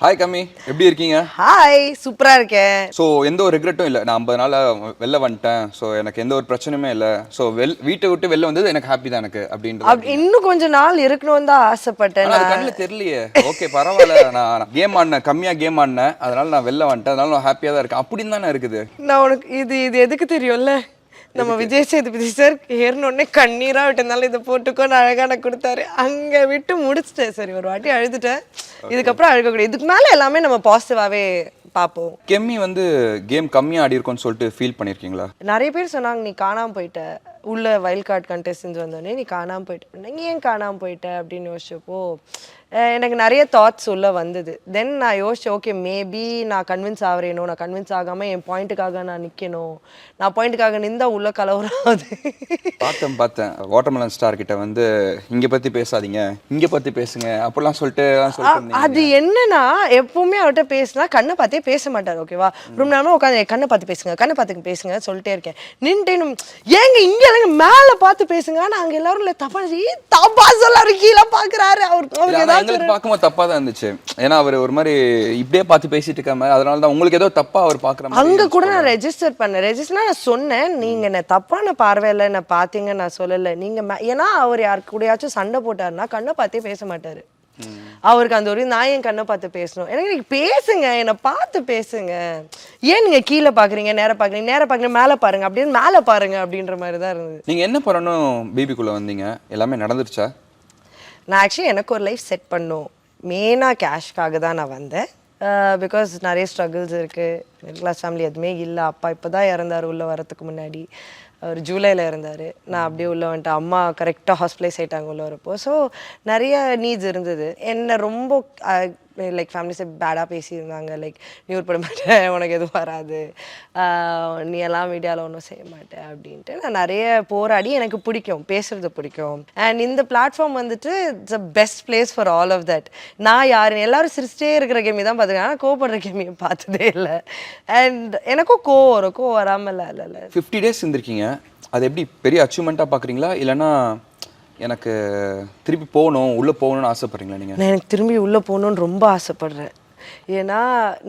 Hi கம்மி, எப்படி இருக்கீங்க? ஹாய், சூப்பரா இருக்கேன். ஸோ எந்த ஒரு ரிக்ரெட்டும் இல்லை. நான் 50 நாளா வெளில வந்துட்டேன். ஸோ எனக்கு எந்த ஒரு பிரச்சனையுமே இல்லை. ஸோ வீட்டை விட்டு வெளில வந்தது எனக்கு ஹாப்பி தான் எனக்கு அப்படின்றது. இன்னும் கொஞ்ச நாள் இருக்கணும்னு தான் ஆசைப்பட்டேன். ஆனால் அது கண்ணில் தெரியலையே. ஓகே பரவாயில்ல, நான் கேம் ஆடினேன், கம்மியாக கேம் ஆடினேன், அதனால நான் வெளில வந்துட்டேன், அதனால நான் ஹாப்பியாக தான் இருக்கேன். அப்படின்னு தானே இருக்குது. நான் உனக்கு இது எதுக்கு தெரியும்ல? நம்ம விஜய் சேதுபதி சார் ஏறினோடனே கண்ணீரா விட்டனால இதை போட்டுக்கோன்னு அழகான கொடுத்தாரு. அங்கே விட்டு முடிச்சிட்டேன். சரி, ஒரு வாட்டி அழுதுட்டேன், இதுக்கப்புறம் அழுகக்கூடாது. இதுக்கு மேலே எல்லாமே நம்ம பாசிட்டிவாகவே பார்ப்போம். கெம்மி கேம் கம்மியாக ஆடி இருக்கும்னு சொல்லிட்டு ஃபீல் பண்ணியிருக்கீங்களா? நிறைய பேர் சொன்னாங்க நீ காணாமல் போயிட்ட, உள்ள வைல்ட் கார்டு கண்டெஸ்டன்ஸ் வந்தோடனே நீ காணாமல் போயிட்ட, நீங்கள் ஏன் காணாமல் போயிட்ட அப்படின்னு யோசிச்சப்போ எனக்கு நிறைய தாட்ஸ் உள்ள வந்தது. தென் நான் யோசிச்சேன், ஓகே மேபி நான் கன்வின்ஸ் ஆகிறேனோ, நான் கன்வின்ஸ் ஆகாமல் என் பாயிண்ட்டுக்காக நான் நிற்கணும், நான் பாயிண்ட்டுக்காக நின்றா உள்ள கலவராது. பார்த்தேன் வாட்டர்மெலன் ஸ்டார் கிட்ட இங்கே பற்றி பேசாதீங்க, இங்கே பற்றி பேசுங்க அப்படிலாம் சொல்லிட்டு அது என்னன்னா எப்பவுமே அவர்கிட்ட பேசினா கண்ணை பார்த்தே பேச மாட்டார். ஓகேவா, ரொம்ப நேரமாக உட்காந்து கண்ணை பார்த்து பேசுங்க, கண்ணை பார்த்து பேசுங்க சொல்லிட்டே இருக்கேன். நின்றுட்டு ஏங்க இங்கே மேலே பார்த்து பேசுங்க, நாங்கள் எல்லாரும் இல்லை தப்பா சொல்லாரு, கீழே பார்க்குறாரு. அவருக்கு எங்களுக்கு பார்க்கும்போது தப்பா தான் இருந்துச்சு. ஏன்னா அவர் ஒரு மாதிரி இப்படியே பார்த்து பேசிட்டு இருக்காம, அதனால தான் உங்களுக்கு ஏதோ தப்பா அவர் பார்க்குற மாதிரி. அங்கே கூட நான் ரெஜிஸ்டர் நான் சொன்னேன், நீங்கள் என்ன தப்பான பார்வையில் என்ன பார்த்தீங்க நான் சொல்லலை. நீங்கள் ஏன்னா அவர் யாருக்கு கூடயாச்சும் சண்டை போட்டாருன்னா கண்ணை பார்த்தே பேச மாட்டார். அவருக்கு அந்த ஒரு நான் என் கண்ணை பார்த்து பேசணும், எனக்கு பேசுங்க, என்னை பார்த்து பேசுங்க, ஏன் நீங்கள் கீழே பார்க்குறீங்க, நேரம் பார்க்குறீங்க மேலே பாருங்க, அப்படின்னு மேலே பாருங்க அப்படின்ற மாதிரி தான் இருந்தது. நீங்கள் என்ன பண்ணணும் பேபிக்குள்ளே வந்தீங்க, எல்லாமே நடந்துருச்சா? நான் ஆக்சுவலி எனக்கு ஒரு லைஃப் செட் பண்ணும், மெயினாக கேஷ்காக தான் நான் வந்தேன். பிகாஸ் நிறைய ஸ்ட்ரகிள்ஸ் இருக்குது, மிடில் கிளாஸ் ஃபேமிலி எதுவுமே இல்லை. அப்பா இப்போ தான் இறந்தார், உள்ளே வரத்துக்கு முன்னாடி அவர் ஜூலையில் இருந்தார். நான் அப்படியே உள்ளே வந்துட்டேன், அம்மா கரெக்டாக ஹாஸ்பிட்டலைஸ் ஆகிட்டாங்க உள்ளே வரப்போ. ஸோ நிறைய நீட்ஸ் இருந்தது. என்னை ரொம்ப லைக் ஃபேமிலிஸை பேடாக பேசியிருந்தாங்க. லைக் நீ உருப்பட மாட்டேன், உனக்கு எதுவும் வராது, நீ எல்லாம் மீடியாவில் ஒன்றும் செய்ய மாட்டேன் அப்படின்ட்டு நான் நிறைய போராடி, எனக்கு பிடிக்கும், பேசுறது பிடிக்கும். அண்ட் இந்த platform it's a best place for all of that. நான் யாருன்னு எல்லாரும் சிரிச்சிட்டே இருக்கிற கேமி தான் பார்த்துக்கேன், ஆனால் கோவப்படுற கேமியை பார்த்ததே இல்லை. அண்ட் எனக்கும் கோவம் வராமல் இல்லை. 50 days இருந்திருக்கீங்க, அது எப்படி பெரிய அச்சீவ்மெண்ட்டாக பார்க்குறீங்களா, இல்லைன்னா எனக்கு திருப்பி போகணும், உள்ளே போகணும்னு ஆசைப்பட்றீங்களா? நீங்கள் எனக்கு திரும்பி உள்ளே போகணுன்னு ரொம்ப ஆசைப்பட்றேன். ஏன்னா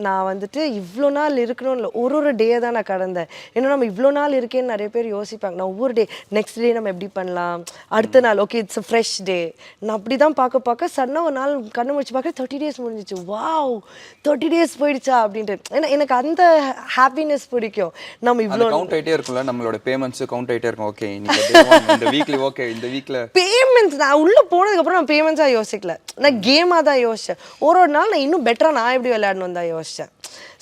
நான் இவ்வளோ நாள் இருக்கணும் இல்லை, ஒரு டே தான் நான் கடந்தேன். ஏன்னா நம்ம இவ்வளோ நாள் இருக்கேன்னு நிறைய பேர் யோசிப்பாங்க. நான் ஒவ்வொரு டே நெக்ஸ்ட் டே நம்ம எப்படி பண்ணலாம், அடுத்த நாள் ஓகே இட்ஸ் அ ஃப்ரெஷ் டே. நான் அப்படி தான் பார்க்க சடனாக ஒரு நாள் கண்ணு முடிச்சு பார்க்க 30 days முடிஞ்சிச்சு. வாவ் 30 days போயிடுச்சா அப்படின்ட்டு. ஏன்னா எனக்கு அந்த ஹாப்பினஸ் பிடிக்கும். நம்ம இவ்வளோ கவுண்ட் ஆகிட்டே இருக்கும்ல, நம்மளோட பேமெண்ட்ஸ் கவுண்ட் ஆகிட்டே இருக்கும். ஓகே இந்த வீக்லி ஓகே இந்த வீக்கில் பேமெண்ட்ஸ் நான் உள்ளே போனதுக்கப்புறம் நான் பேமெண்ட்ஸாக யோசிக்கல, நான் கேமாக தான் யோசித்தேன். ஒரு நாள் நான் இன்னும் பெட்டராக நான் எப்படி விளையாடணும் தான் யோசித்தேன்.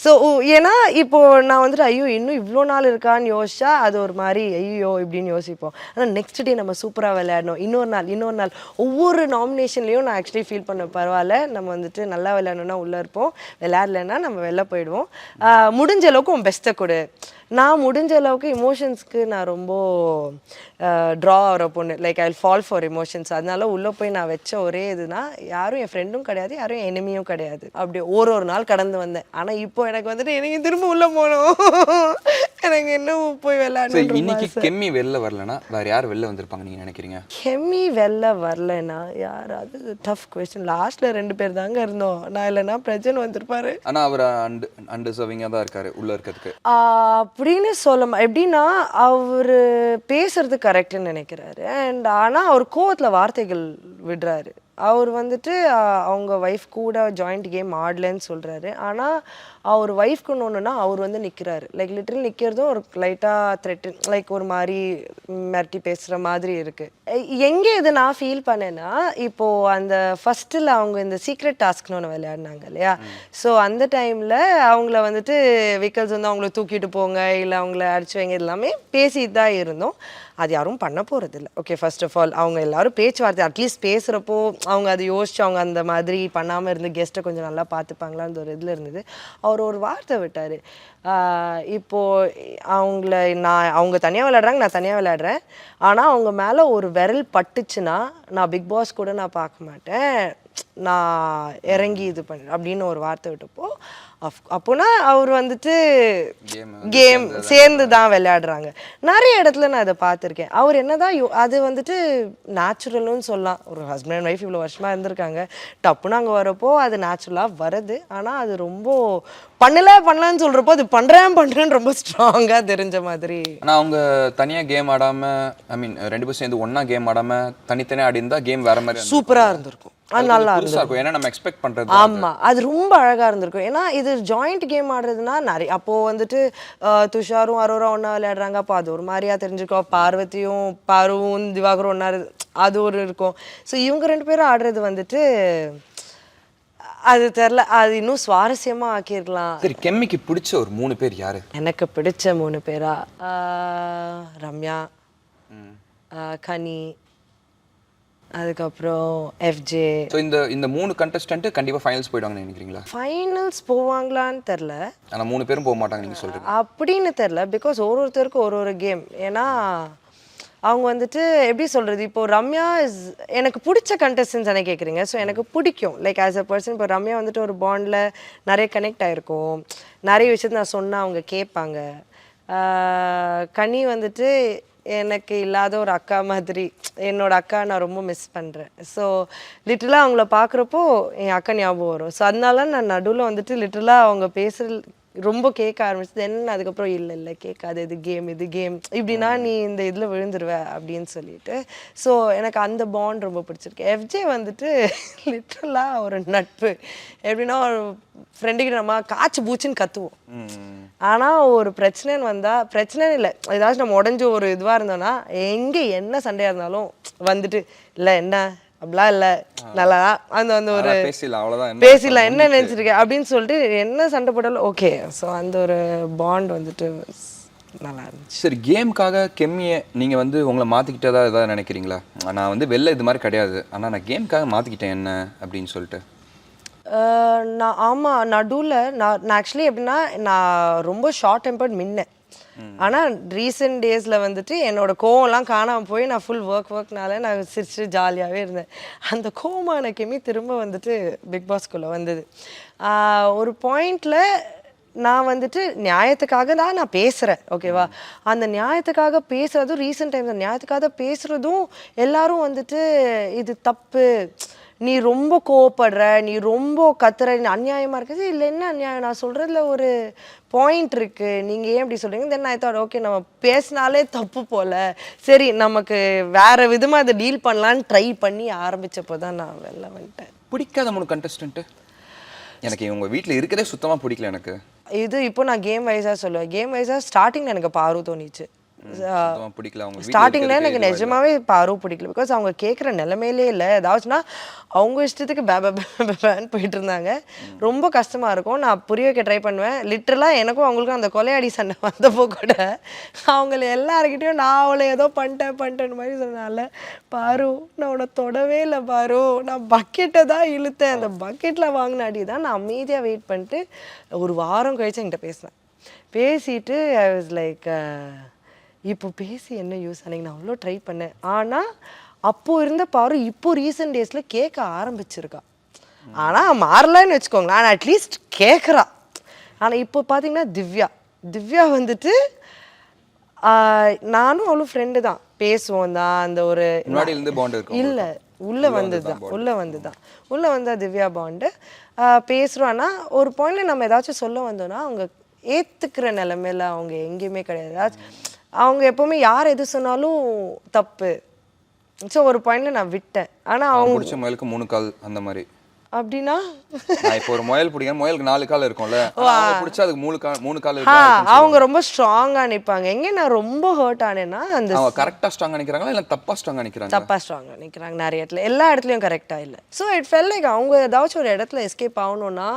ஸோ ஏன்னா இப்போது நான் ஐயோ இன்னும் இவ்வளோ நாள் இருக்கான்னு யோசிச்சா அது ஒரு மாதிரி ஐயோ இப்படின்னு யோசிப்போம். ஆனால் நெக்ஸ்ட் டே நம்ம சூப்பராக விளையாடணும், இன்னொரு நாள் ஒவ்வொரு நாமினேஷன்லேயும் நான் ஆக்சுவலி ஃபீல் பண்ண பரவாயில்ல, நம்ம நல்லா விளையாடணும்னா உள்ளே இருப்போம், விளையாடலைன்னா நம்ம வெளில போயிடுவோம். முடிஞ்ச அளவுக்கு உன் பெஸ்ட்டை கொடு. நான் முடிஞ்ச அளவுக்கு இமோஷன்ஸ்க்கு நான் ரொம்ப ட்ரா ஆகிற பொண்ணு, like I fall for emotions. அதனால உள்ளே போய் நான் வச்ச ஒரே இதுனா யாரும் என் ஃப்ரெண்டும் கிடையாது, யாரும் என் எனிமியும் கிடையாது. அப்படி ஒரு நாள் கடந்து வந்தேன். ஆனால் இப்போ எனக்கு எனக்கு திரும்ப உள்ளே போகணும், எனக்கு இன்னும் போய் விளையாடணும். இன்னைக்கு கெம்மி வெளில வரலன்னா வேறு யார் வெளில வந்திருப்பாங்க நீங்கள் நினைக்கிறீங்க? கெம்மி வெளில வரலன்னா யார், அது டஃப் கொஸ்டின். லாஸ்ட்டில் 2 பேர் தாங்க இருந்தோம், நான் இல்லைன்னா பிரச்சனை வந்திருப்பாரு. ஆனால் அவர் அன்டிசர்விங்காக தான் இருக்காரு உள்ளே இருக்கிறதுக்கு அப்படின்னு சொல்ல. எப்படின்னா அவர் பேசுறது கரெக்டுன்னு நினைக்கிறாரு, அண்ட் ஆனால் அவர் கோவத்தில் வார்த்தைகள் விடுறாரு. அவர் அவங்க ஒய்ஃப் கூட ஜாயிண்ட் கேம் ஆடலன்னு சொல்கிறாரு. ஆனால் அவர் ஒய்ஃப்க்கு ஒன்றுனா அவர் நிற்கிறாரு, லைக் லிட்டரல் நிற்கிறதும் ஒரு லைட்டாக த்ரெட்டு, லைக் ஒரு மாதிரி மிரட்டி பேசுகிற மாதிரி இருக்குது. எங்கே இது நான் ஃபீல் பண்ணேன்னா, இப்போது அந்த ஃபஸ்ட்டில் அவங்க இந்த சீக்ரெட் டாஸ்க்னு ஒன்று விளையாடினாங்க இல்லையா. ஸோ அந்த டைமில் அவங்கள வெஹிக்கல்ஸ் அவங்கள தூக்கிட்டு போங்க, இல்லை அவங்கள அடிச்சு வைங்க, எல்லாமே பேசிட்டு தான் இருந்தோம். அது யாரும் பண்ண போகிறதில்ல. ஓகே ஃபர்ஸ்ட் ஆஃப் ஆல் அவங்க எல்லாரும் பேச்சுவார்த்தை அட்லீஸ்ட் பேசுகிறப்போ அவங்க அதை யோசிச்சு அவங்க அந்த மாதிரி பண்ணாமல் இருந்து கெஸ்ட்டை கொஞ்சம் நல்லா பார்த்துப்பாங்களான்னு ஒரு இதில் இருந்தது. அவர் ஒரு வார்த்தை விட்டார், இப்போது அவங்க தனியாக விளையாடுறாங்க, நான் தனியாக விளையாடுறேன், ஆனால் அவங்க மேலே ஒரு விரல் பட்டுச்சுன்னா நான் பிக் பாஸ் கூட நான் பார்க்க மாட்டேன், நான் இறங்கி இது பண்ண அப்படின்னு ஒரு வார்த்தை விட்டப்போ அப்போனா அவர் வந்துட்டு கேம் சேர்ந்து தான் விளையாடுறாங்க. நிறைய இடத்துல நான் இதை பார்த்துருக்கேன். அவர் என்னதான் அது வந்துட்டு நேச்சுரல்னு சொல்லலாம். ஒரு ஹஸ்பண்ட் அண்ட் ஒய்ஃப் இவ்வளோ வருஷமா இருந்திருக்காங்க, டப்புன்னு அங்கே வரப்போ அது நேச்சுரலாக வருது. ஆனால் அது ரொம்ப பண்ணலான்னு சொல்கிறப்போ அது பண்ணுறேன்னு ரொம்ப ஸ்ட்ராங்காக தெரிஞ்ச மாதிரி. ஆனால் அவங்க தனியாக கேம் ஆடாமல், ஐ மீன் 2 பேரும் சேர்ந்து ஒன்றா கேம் ஆடாமல் தனித்தனியாக ஆடி இருந்தால் கேம் வேற மாதிரி சூப்பராக இருந்திருக்கும். அது நல்லா இருக்கும். ஏன்னா நம்ம எக்ஸ்பெக்ட் பண்றது. ஆமா, அது ரொம்ப அழகா இருந்திருக்கும். ஏன்னா இது ஜாயிண்ட் கேம் ஆடுறதுனா நிறைய அப்போ வந்துட்டு துஷாரும் அரோரா ஒண்ணா விளையாடுறாங்க. அப்போ அது ஒரு மாதிரியா தெரிஞ்சுக்கோ. பாருவும் திவாகரும் ஒன்னா அது ஒரு இருக்கும். ஸோ இவங்க 2 பேரும் ஆடுறது வந்துட்டு அது தெரியல, அது இன்னும் சுவாரஸ்யமா ஆக்கிருக்கலாம். சரி, கெம்மிக்கு பிடிச்ச ஒரு 3 பேர் யாரு? எனக்கு பிடிச்ச 3 பேரா, ரம்யா, கனி, அதுக்கப்புறம் எஃப்ஜே. ஸோ இந்த 3 கண்டஸ்டன்ட் கண்டிப்பாக ஃபைனல்ஸ் போயிடுவாங்கன்னு நினைக்கிறீங்களா? ஃபைனல்ஸ் போவாங்களான்னு தெரில. ஆனால் 3 பேரும் போக மாட்டாங்க நீங்கள் சொல்கிறீங்க அப்படின்னு தெரில. பிகாஸ் ஒருத்தருக்கும் ஒரு கேம். ஏன்னா அவங்க வந்துட்டு எப்படி சொல்கிறது, இப்போ ரம்யா எனக்கு பிடிச்ச கண்டஸ்டன்ஸ் என்ன கேட்குறீங்க. ஸோ எனக்கு பிடிக்கும் லைக் ஆஸ் அ பர்சன். இப்போ ரம்யா வந்துட்டு ஒரு பாண்டில் நிறைய கனெக்ட் ஆகிருக்கும். நிறைய விஷயத்தை நான் சொன்னால் அவங்க கேட்பாங்க. கனி வந்துட்டு எனக்கு இல்லாத ஒரு அக்கா மாதிரி. என்னோட அக்கா நான் ரொம்ப மிஸ் பண்ணுறேன். ஸோ லிட்டரலாக அவங்கள பார்க்குறப்போ என் அக்கா ஞாபகம் வரும். ஸோ அதனால நான் நடுவில் வந்துட்டு லிட்டரலாக அவங்க பேசுகிற ரொம்ப கேட்க ஆரம்பிச்சது. என்ன அதுக்கப்புறம் இல்லை கேட்காது, இது கேம் இப்படின்னா நீ இந்த இதில் விழுந்துருவ அப்படின்னு சொல்லிட்டு. ஸோ எனக்கு அந்த பாண்ட் ரொம்ப பிடிச்சிருக்கு. எஃப்ஜே வந்துட்டு லிட்ரலாக ஒரு நட்பு. எப்படின்னா ஒரு ஃப்ரெண்டுக்கிட்ட நம்ம காய்ச்சி பூச்சின்னு கற்றுவோம். ஆனால் ஒரு பிரச்சனைன்னு வந்தால் பிரச்சனை இல்லை, ஏதாச்சும் நம்ம உடஞ்ச ஒரு இதுவாக இருந்தோன்னா எங்கே என்ன சண்டையாக இருந்தாலும் வந்துட்டு இல்லை என்ன அப்படிலாம் இல்லை நல்லா அந்த ஒரு பேசிடலாம் என்ன நினச்சிருக்கேன் அப்படின்னு சொல்லிட்டு என்ன சண்டை போட்டாலும் ஓகே. ஸோ அந்த ஒரு பாண்ட் வந்துட்டு நல்லா இருந்துச்சு. சரி, கேமுக்காக கெம்மியை நீங்கள் வந்து உங்களை மாற்றிக்கிட்டதா ஏதாவது நினைக்கிறீங்களா? நான் வந்து வெளில இது மாதிரி கிடையாது, ஆனால் நான் கேமுக்காக மாற்றிக்கிட்டேன் என்ன அப்படின்னு சொல்லிட்டு. நான் ஆமாம், நடுவில் நான் ஆக்சுவலி எப்படின்னா நான் ரொம்ப ஷார்ட் டெம்பர்ட் மின்னேன். ஆனால் ரீசெண்ட் டேஸில் வந்துட்டு என்னோட கோவம்லாம் காணாமல் போய் நான் ஃபுல் ஒர்க்னால நான் சிரிச்சு ஜாலியாகவே இருந்தேன். அந்த கோவமான கெமி திரும்ப வந்துட்டு பிக் பாஸ்குள்ளே வந்தது. ஒரு பாயிண்டில் நான் வந்துட்டு நியாயத்துக்காக தான் நான் பேசுகிறேன், ஓகேவா. அந்த நியாயத்துக்காக பேசுகிறதும் ரீசெண்ட் டைம்ஸ் நியாயத்துக்காக பேசுகிறதும் எல்லாரும் வந்துட்டு இது தப்பு, நீ ரொம்ப கோவப்படுற, நீ ரொம்ப கத்துற, நீ அநியாயமாக இருக்குது. இல்லை என்ன அநியாயம், நான் சொல்கிறதுல ஒரு பாயிண்ட் இருக்குது, நீங்கள் ஏன் இப்படி சொல்கிறீங்க. தென் ஐ தாட் ஓகே நம்ம பேசினாலே தப்பு போல், சரி நமக்கு வேறு விதமாக அதை டீல் பண்ணலான்னு ட்ரை பண்ணி ஆரம்பித்தப்போ தான் நான் வெளில வந்துட்டேன். பிடிக்காத 3 கண்டஸ்டன்ட்டு எனக்கு உங்கள் வீட்டில் இருக்கிறதே சுத்தமாக பிடிக்கல எனக்கு. இது இப்போ நான் கேம் வைஸாக சொல்லுவேன். கேம் வைஸாக ஸ்டார்டிங்கில் எனக்கு பாரு தோணிச்சு. ஸ்டார்டிங்ல எனக்கு நிஜமாவே பாரு பிடிக்கல. பிகாஸ் அவங்க கேட்குற நிலைமையிலே இல்லை. ஏதாச்சுன்னா அவங்க இஷ்டத்துக்கு பேன்னு போயிட்டு இருந்தாங்க. ரொம்ப கஷ்டமா இருக்கும். நான் புரிய வைக்க ட்ரை பண்ணுவேன். லிட்டரலாக எனக்கும் அவங்களுக்கும் அந்த கொலையாடி சண்டை வந்தப்போ கூட அவங்கள எல்லாருக்கிட்டையும் நான் அவளை ஏதோ பண்ணிட்டேன் மாதிரி சொன்னால, பாரு நான் உன்னை தொடவே இல்லை பாரு, நான் பக்கெட்டை தான் இழுத்தேன், அந்த பக்கெட்டில் வாங்கின அடி தான். நான் அமைதியாக வெயிட் பண்ணிட்டு ஒரு வாரம் கழிச்சு என்கிட்ட பேசினேன். பேசிட்டு ஐ வாஸ் லைக் இப்போ பேசி என்ன யூஸ் அன்னைக்கு நான் அவ்வளோ ட்ரை பண்ணேன். ஆனால் அப்போது இருந்த பாரு இப்போ ரீசெண்ட் டேஸில் கேட்க ஆரம்பிச்சிருக்கா. ஆனால் மாறலன்னு வச்சுக்கோங்களேன், ஆனால் அட்லீஸ்ட் கேட்குறா. ஆனால் இப்போ பார்த்தீங்கன்னா திவ்யா வந்துட்டு நானும் அவ்வளோ ஃப்ரெண்டு தான், பேசுவோம் தான். அந்த ஒரு இல்லை உள்ளே வந்தா திவ்யா பாண்டு பேசுகிறோன்னா ஒரு பாயிண்டில் நம்ம ஏதாச்சும் சொல்ல வந்தோன்னா அவங்க ஏற்றுக்கிற நிலைமையில அவங்க எங்கேயுமே கிடையாது. அவங்க எப்போவுமே யார் எது சொன்னாலும் தப்பு. ஸோ ஒரு பாயிண்டில் நான் விட்டேன். ஆனால் அவங்க பிடிச்ச முயலுக்கு 3 கால் அந்த மாதிரி. அப்படின்னா இப்போ ஒரு முயல் பிடிக்கும், முயலுக்கு 4 கால் இருக்கும்ல, பிடிச்சா அதுக்கு 3 கால். அவங்க ரொம்ப ஸ்ட்ராங்காக நிற்பாங்க. எங்கே நான் ரொம்ப ஹர்ட் ஆனேன்னா அந்த கரெக்டாக ஸ்ட்ராங்காக நிற்கிறாங்களா இல்லை தப்பாக ஸ்ட்ராங்காக நிற்கிறாங்க? தப்பாக ஸ்ட்ராங்காக நிற்கிறாங்க நிறைய இடத்துல, எல்லா இடத்துலையும் கரெக்டாக இல்லை. ஸோ இட் ஃபெல் லைக் அவங்க ஏதாச்சும் ஒரு இடத்துல எஸ்கேப் ஆகணும்னா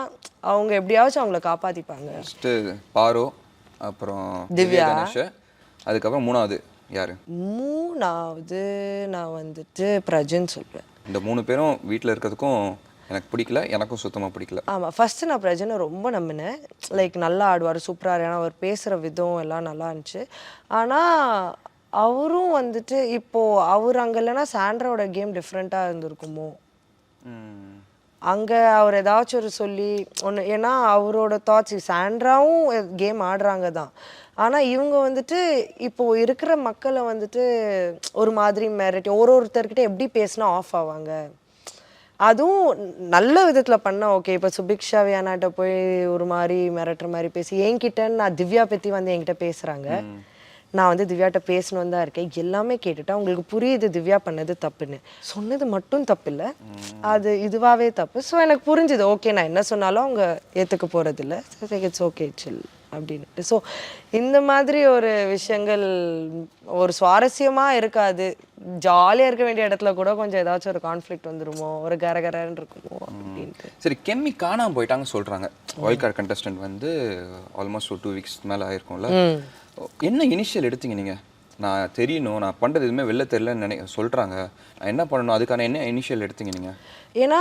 அவங்க எப்படியாச்சும் அவங்கள காப்பாற்றிப்பாங்க. ஃபஸ்ட்டு பாரு, அப்புறம் திவ்யா, அதுக்கப்புறம் 3வது யாரு? 3வது நான் வந்துட்டு பிரஜன் சொல்வேன். இந்த 3 பேரும் வீட்டில் இருக்கிறதுக்கும் எனக்கு பிடிக்கல, எனக்கும் சுத்தமாக பிடிக்கல. ஆமாம், ஃபஸ்ட்டு நான் பிரஜனை ரொம்ப நம்பினேன். லைக் நல்லா ஆடுவார், சூப்பராக, ஏன்னா அவர் பேசுகிற விதம் எல்லாம் நல்லா இருந்துச்சு. ஆனால் அவரும் வந்துட்டு இப்போது அவர் அங்கே இல்லைன்னா சாண்ட்ராவோட கேம் டிஃப்ரெண்ட்டாக இருந்திருக்குமோ. அங்கே அவர் ஏதாச்சும் ஒரு சொல்லி ஒன்று, ஏன்னா அவரோட தாட்ஸ் சாண்ட்ராவும் கேம் ஆடுறாங்க தான், ஆனால் இவங்க வந்துட்டு இப்போ இருக்கிற மக்களை வந்துட்டு ஒரு மாதிரி மிரட்டி ஒருத்தர்கிட்ட எப்படி பேசினா ஆஃப் ஆவாங்க. அதுவும் நல்ல விதத்தில் பண்ணால் ஓகே. இப்போ சுபிக்ஷா வியானாட்ட போய் ஒரு மாதிரி மிரட்டுற மாதிரி பேசி என்கிட்டன்னு நான் திவ்யா பற்றி வந்து என்கிட்ட பேசுகிறாங்க. நான் வந்து திவ்யாட்ட பேசணும் தான் இருக்கேன், எல்லாமே கேட்டுட்டா உங்களுக்கு புரியுது திவ்யா பண்ணது தப்புன்னு. சொன்னது மட்டும் தப்பு இல்லை, அது இதுவாகவே தப்பு. ஸோ எனக்கு புரிஞ்சுது, ஓகே நான் என்ன சொன்னாலும் அவங்க ஏற்றுக்க போகிறதில்ல, இட்ஸ் ஓகே சில் அப்படின்ட்டு. ஸோ இந்த மாதிரி ஒரு விஷயங்கள் ஒரு சுவாரஸ்யமாக இருக்காது. ஜாலியாக இருக்க வேண்டிய இடத்துல கூட கொஞ்சம் ஏதாச்சும் ஒரு கான்ஃப்ளிக்ட் வந்துருமோ, ஒரு கரகரன்னு இருக்குமோ அப்படின்ட்டு. சரி, கெம்மி காணாமல் போயிட்டாங்க சொல்கிறாங்க. வைல்ட் கார்டு கண்டஸ்டன்ட் வந்து ஆல்மோஸ்ட் ஒரு 2 வீக்ஸ் மேலே ஆயிருக்கும்ல. என்ன இனிஷியல் எடுத்தீங்க நீங்கள்? நான் தெரியணும், நான் பண்ணுறது எதுவுமே வெளில தெரியலன்னு சொல்கிறாங்க, நான் என்ன பண்ணணும், அதுக்கான என்ன இனிஷியல் எடுத்தீங்க நீங்கள்? ஏன்னா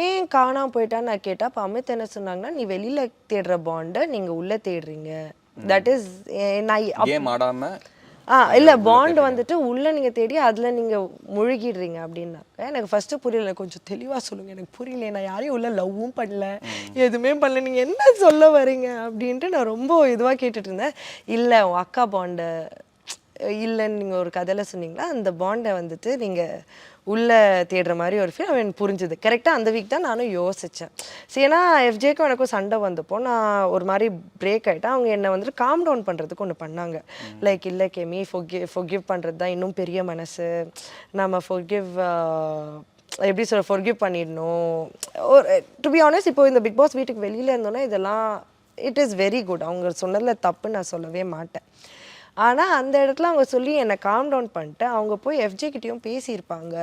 ஏன் காணாமல் போயிட்டான்னு நான் கேட்டேன். அப்போ அமித் என்ன சொன்னாங்கன்னா, நீ வெளியில் தேடுற பாண்டை நீங்கள் உள்ளே தேடுறீங்க. தட் இஸ் நான் கேம் ஆடாமல் இல்லை பாண்ட் வந்துட்டு உள்ளே நீங்கள் தேடி அதில் நீங்கள் முழுகிடுறீங்க அப்படின்னாக்க எனக்கு ஃபஸ்ட்டு புரியல. கொஞ்சம் தெளிவாக சொல்லுங்கள், எனக்கு புரியல, நான் யாரையும் உள்ள லவ்வும் பண்ணல, எதுவுமே பண்ணல, நீங்கள் என்ன சொல்ல வரீங்க அப்படின்ட்டு நான் ரொம்ப இதுவாக கேட்டுட்டு இருந்தேன். இல்லை உன் அக்கா பாண்டை இல்லைன்னு நீங்கள் ஒரு கதையில் சொன்னீங்களா, அந்த பாண்டை வந்துட்டு நீங்கள் உள்ளே தேடுற மாதிரி ஒரு ஃபீல் எனக்கு புரிஞ்சுது. கரெக்டாக அந்த வீக் தான் நானும் யோசித்தேன். சரி, ஏன்னா எஃப்ஜேக்கும் எனக்கும் சண்டை வந்தப்போ நான் ஒரு மாதிரி பிரேக் ஆகிட்டேன். அவங்க என்னை வந்துட்டு காம் டவுன் பண்ணுறதுக்கு ஒன்று பண்ணாங்க. லைக் இல்லை கெமி, ஃபொர்கிவ் பண்ணுறது தான் இன்னும் பெரிய மனசு, நம்ம எப்படி சொல்ல ஃபொர்கிவ் பண்ணிடணும். ஒரு டு பி ஆனஸ்ட் இப்போ இந்த பிக் பாஸ் வீட்டுக்கு வெளியில் இருந்தோன்னா இதெல்லாம் இட் இஸ் வெரி குட். அவங்க சொன்னதில் தப்பு நான் சொல்லவே மாட்டேன். ஆனால் அந்த இடத்துல அவங்க சொல்லி என்னை காம் டவுன் பண்ணிட்டு அவங்க போய் எஃப்ஜே கிட்டேயும் பேசியிருப்பாங்க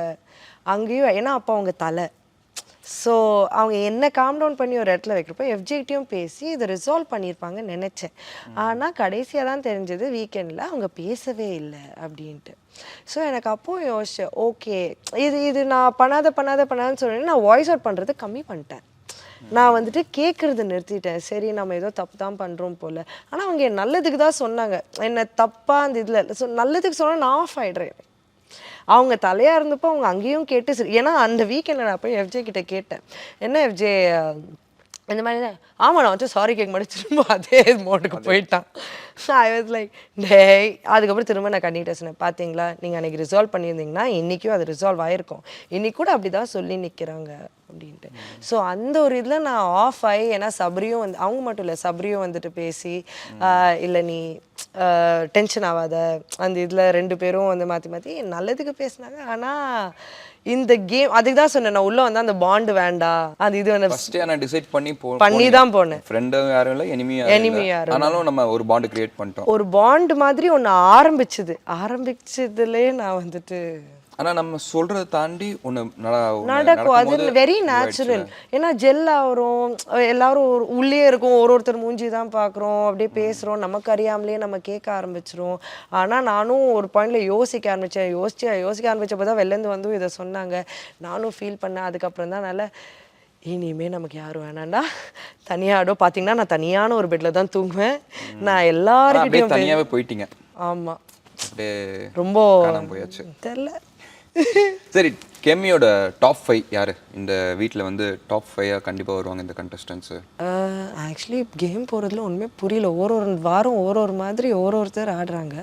அங்கேயும். ஏன்னா அப்போ அவங்க தலை. ஸோ அவங்க என்ன காம் டவுன் பண்ணி ஒரு இடத்துல வைக்கிறப்போ எஃப்ஜேகிட்டையும் பேசி இதை ரிசால்வ் பண்ணியிருப்பாங்கன்னு நினச்சேன். ஆனால் கடைசியாக தான் தெரிஞ்சது வீக்கெண்டில் அவங்க பேசவே இல்லை அப்படின்ட்டு. ஸோ எனக்கு அப்போது யோசிச்சேன், ஓகே இது நான் பண்ணாதன்னு சொன்னேன். நான் வாய்ஸ் அவுட் பண்ணுறது கம்மி பண்ணிட்டேன். நான் வந்துட்டு கேட்குறது நிறுத்திட்டேன். சரி நம்ம ஏதோ தப்பு தான் பண்ணுறோம் போல். ஆனால் அவங்க என் நல்லதுக்கு தான் சொன்னாங்க, என்ன தப்பாக அந்த இதில் இல்லை. ஸோ நல்லதுக்கு சொன்னால் நான் ஆஃப் ஆகிடுறேன். அவங்க தலையாக இருந்தப்போ அவங்க அங்கேயும் கேட்டு சரி. ஏன்னா அந்த வீக்கெண்டில் நான் போய் எஃப்ஜே கிட்டே கேட்டேன், என்ன எஃப்ஜே இந்த மாதிரி தான். ஆமாம் நான் வந்து சாரி கேட்க மாட்டேன், திரும்ப அதே மோட்டுக்கு போயிட்டான். ஐ வாஸ் லைக் டேய். அதுக்கப்புறம் திரும்ப நான் கண்டிப்பாக சொன்னேன், பார்த்தீங்களா நீங்கள் அன்றைக்கி ரிசால்வ் பண்ணியிருந்தீங்கன்னா இன்றைக்கும் அது ரிசால்வ் ஆகிருக்கும், இன்றைக்கி கூட அப்படி தான் சொல்லி நிற்கிறாங்க அப்படின்ட்டு. ஸோ அந்த ஒரு இதில் நான் ஆஃப் ஆகி, ஏன்னா சபரியும் வந்து அவங்க மட்டும் இல்லை சபரியும் வந்துட்டு பேசி இல்லை நீ டென்ஷன் ஆகாத அந்த இதில் 2 பேரும் வந்து மாற்றி நல்லதுக்கு பேசினாங்க. ஆனால் இந்த கேம் அதுக்கு தான் சொன்னேன், நான் உள்ள வந்து அந்த பாண்டு வேண்டாம், அந்த இது வந்து ஃபர்ஸ்டே நான் டிசைட் பண்ணி தான் போனேன். ஃப்ரெண்டும் யாரும் இல்லை, எனிமி யாரும். ஆனாலும் நம்ம ஒரு பாண்ட் கிரியேட் பண்ணிட்டோம். ஒரு பாண்ட் மாதிரி ஒன்று ஆரம்பிச்சதுலேயே நான் வந்துட்டு. ஆனால் நம்ம சொல்கிறத தாண்டி ஒன்று நடக்கும். அது வெரி நேச்சுரல். ஏன்னா ஜெல் ஆகிறோம், எல்லாரும் உள்ளே இருக்கும், ஒருத்தர் மூஞ்சி தான் பார்க்குறோம், அப்படியே பேசுகிறோம், நமக்கு அறியாமலேயே நம்ம கேட்க ஆரம்பிச்சிரும். ஆனால் நானும் ஒரு பாயிண்டில் யோசிக்க ஆரம்பித்தப்போ தான் வெளிலேருந்து வந்து இதை சொன்னாங்க. நானும் ஃபீல் பண்ணேன். அதுக்கப்புறம் தான் நல்லா இனிமேல் நமக்கு யாரும் வேணாண்டா, தனியாடோ. பார்த்தீங்கன்னா நான் தனியான ஒரு பெட்டில் தான் தூங்குவேன். நான் எல்லாருக்கிட்டையும் தனியாகவே போயிட்டீங்க. ஆமாம், ரொம்ப போயாச்சு தெரில. சரி, கெம்மியோட டாப் 5 யாரு இந்த வீட்டில் வந்து டாப் 5 கண்டிப்பாக வருவாங்க இந்த கண்டஸ்டன்ஸு? ஆக்சுவலி கேம் போகிறதுல ஒன்றுமே புரியல. ஒரு வாரம் ஒரு மாதிரி ஒருத்தர் ஆடுறாங்க.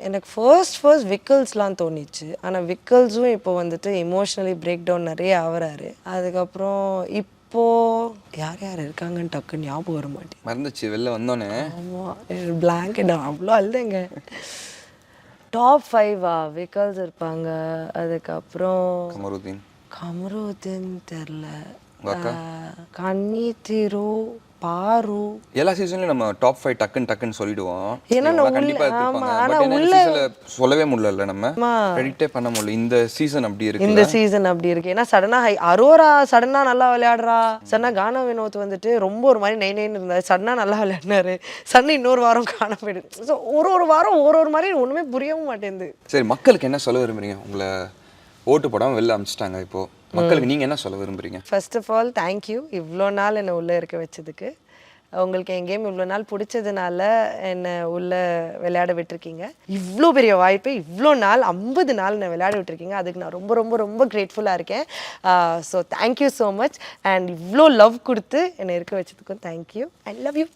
எனக்கு ஃபர்ஸ்ட் விக்கல்ஸ்லாம் தோணிச்சு. ஆனால் விக்கல்ஸும் இப்போ வந்துட்டு எமோஷ்னலி பிரேக் டவுன் நிறைய ஆகிறாரு. அதுக்கப்புறம் இப்போது யார் இருக்காங்கன்னு டக்குன்னு ஞாபகம் வர மாட்டேன், மறந்துச்சு வெளில வந்தோன்னே. ஆமாம், பிளாங்கெட் அவ்வளோ அழுதுங்க. டாப் 5 விக்கல்ஸ் இருப்பாங்க. அதுக்கப்புறம் கமருதீன் தெரில, கன்னி திரு, பாரு. எல்லா சீசன்லயும் நம்ம டாப் 5 டக்குன்னு சொல்லிடுவோம். ஏன்னா கண்டிப்பா சொல்லவே முடியல, நம்ம ப்ரெடிக்டே பண்ண முடியல. இந்த சீசன் அப்படி இருக்கு. ஏன்னா சடனா அரோரா சடனா நல்லா விளையாடுறா. சடனா கானா வினோத் வந்துட்டு ரொம்ப ஒரு மாதிரி நைன்னு இருந்தாரு, சடனா நல்லா விளையாடினாரு. சடனா இன்னொரு வாரம் காண போயிடுது. ஸோ ஒரு வாரம் ஒரு மாதிரி ஒண்ணுமே புரியவும் மாட்டேங்குது. சரி, மக்களுக்கு என்ன சொல்ல விரும்புறீங்க? உங்களை ஓட்டு போடாமல் வெளில அமிச்சிட்டாங்க, இப்போ மக்களுக்கு நீங்கள் என்ன சொல்ல விரும்புறீங்க? ஃபர்ஸ்ட் ஆஃப் ஆல் தேங்க்யூ, இவ்வளோ நாள் என்னை உள்ளே இருக்க வச்சதுக்கு. உங்களுக்கு என் கேம் இவ்வளோ நாள் பிடிச்சதுனால என்னை உள்ளே விளையாட விட்டுருக்கீங்க. இவ்வளோ பெரிய வாய்ப்பை இவ்வளோ நாள் 50 நாள் என்னை விளையாட விட்டுருக்கீங்க. அதுக்கு நான் ரொம்ப ரொம்ப ரொம்ப கிரேட்ஃபுல்லாக இருக்கேன். So thank you so much. And இவ்வளோ லவ் கொடுத்து என்னை இருக்க வச்சதுக்கும் தேங்க்யூ. I love you.